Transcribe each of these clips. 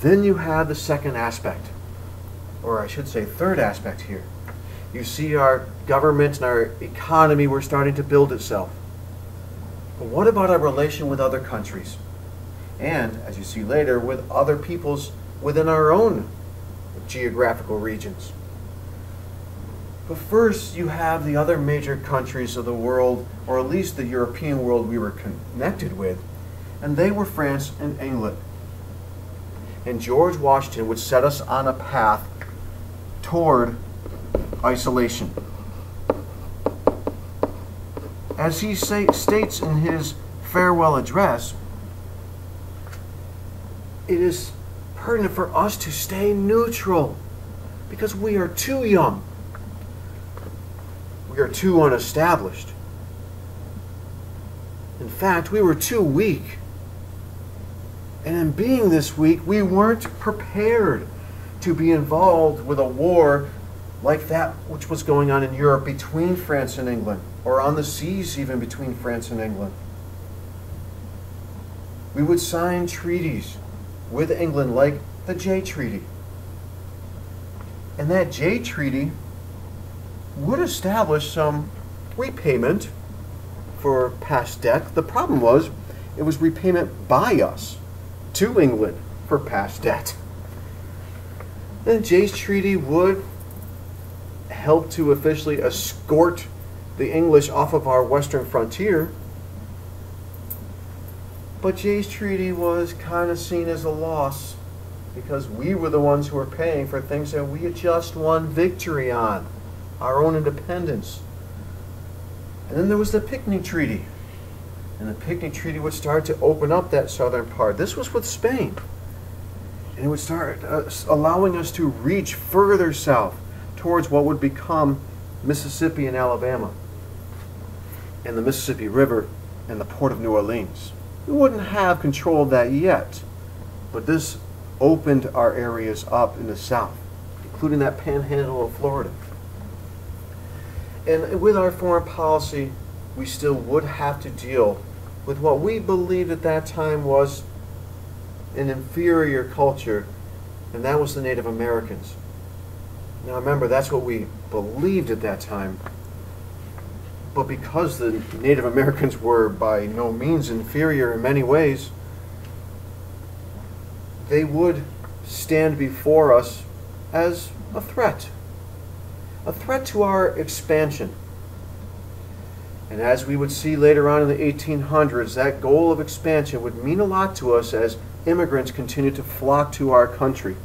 Then you have the second aspect, or I should say third aspect here. You see our government and our economy were starting to build itself. But what about our relation with other countries? And, as you see later, with other peoples within our own geographical regions. But first, you have the other major countries of the world, or at least the European world we were connected with, and they were France and England. And George Washington would set us on a path toward isolation. As he states in his farewell address, it is pertinent for us to stay neutral because we are too young. We are too unestablished. In fact, we were too weak. And in being this weak, we weren't prepared to be involved with a war like that which was going on in Europe between France and England, or on the seas even between France and England. We would sign treaties with England like the Jay Treaty. And that Jay Treaty would establish some repayment for past debt. The problem was, it was repayment by us to England for past debt. And Jay's Treaty would help to officially escort the English off of our western frontier. But Jay's Treaty was kind of seen as a loss because we were the ones who were paying for things that we had just won victory on, our own independence. And then there was the Picnic Treaty. And the Picnic Treaty would start to open up that southern part. This was with Spain. And it would start allowing us to reach further south towards what would become Mississippi and Alabama, and the Mississippi River and the port of New Orleans. We wouldn't have control of that yet, but this opened our areas up in the south, including that panhandle of Florida. And with our foreign policy, we still would have to deal with what we believed at that time was an inferior culture, and that was the Native Americans. Now remember, that's what we believed at that time. But because the Native Americans were by no means inferior in many ways, they would stand before us as a threat to our expansion. And as we would see later on in the 1800s, that goal of expansion would mean a lot to us as immigrants continued to flock to our country.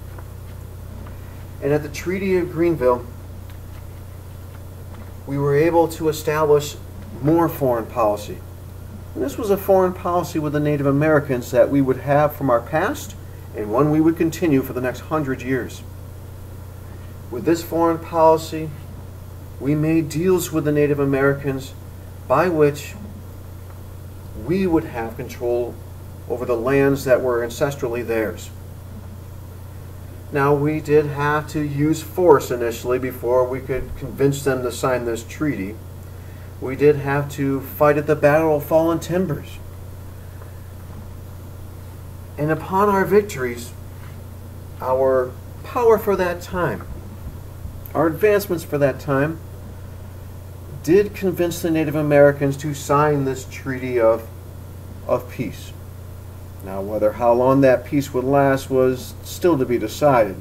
And at the Treaty of Greenville, we were able to establish more foreign policy. And this was a foreign policy with the Native Americans that we would have from our past, and one we would continue for the next 100 years. With this foreign policy, we made deals with the Native Americans by which we would have control over the lands that were ancestrally theirs. Now, we did have to use force initially before we could convince them to sign this treaty. We did have to fight at the Battle of Fallen Timbers. And upon our victories, our power for that time, our advancements for that time, did convince the Native Americans to sign this treaty of peace. Now, how long that peace would last was still to be decided.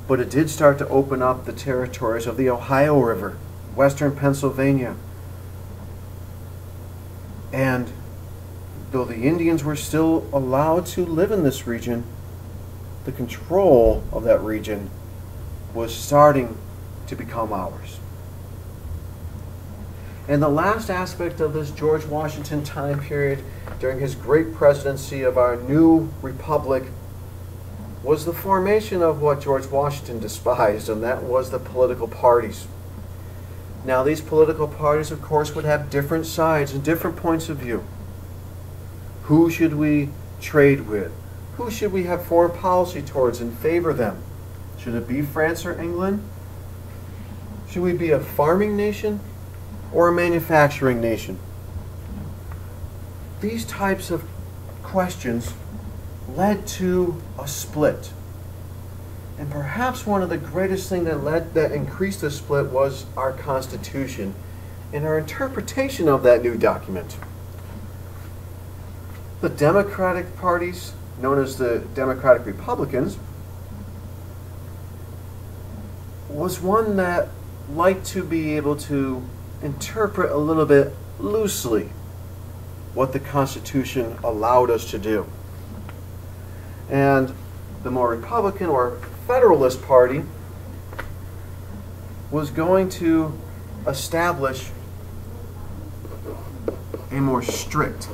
But it did start to open up the territories of the Ohio River, western Pennsylvania. And though the Indians were still allowed to live in this region, the control of that region was starting to become ours. And the last aspect of this George Washington time period during his great presidency of our new republic was the formation of what George Washington despised, and that was the political parties. Now, these political parties, of course, would have different sides and different points of view. Who should we trade with? Who should we have foreign policy towards and favor them? Should it be France or England? Should we be a farming nation or a manufacturing nation? These types of questions led to a split. And perhaps one of the greatest things that increased the split was our Constitution and our interpretation of that new document. The Democratic parties, known as the Democratic Republicans, was one that liked to be able to interpret a little bit loosely what the Constitution allowed us to do. And the more Republican or Federalist Party was going to establish a more strict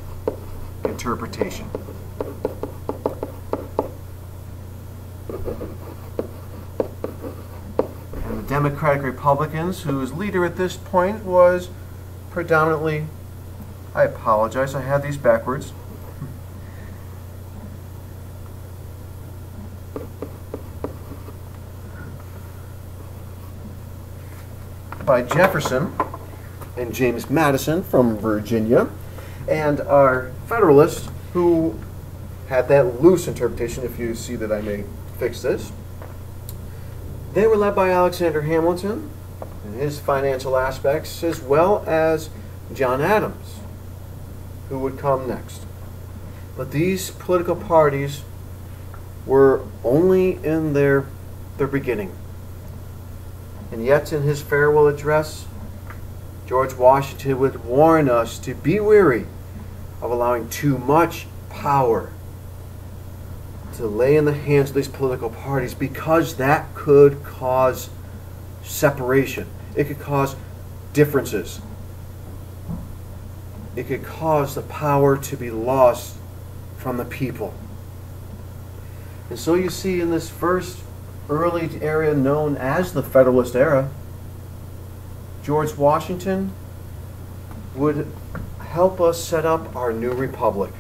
interpretation. And the Democratic Republicans, whose leader at this point was predominantly, I apologize, I had these backwards. By Jefferson and James Madison from Virginia, and our Federalists, who had that loose interpretation, if you see that I may fix this. They were led by Alexander Hamilton and his financial aspects, as well as John Adams, who would come next. But these political parties were only in their beginning. And yet in his farewell address, George Washington would warn us to be wary of allowing too much power to lay in the hands of these political parties, because that could cause separation. It could cause differences. It could cause the power to be lost from the people. And so you see in this first early area known as the Federalist era, George Washington would help us set up our new republic.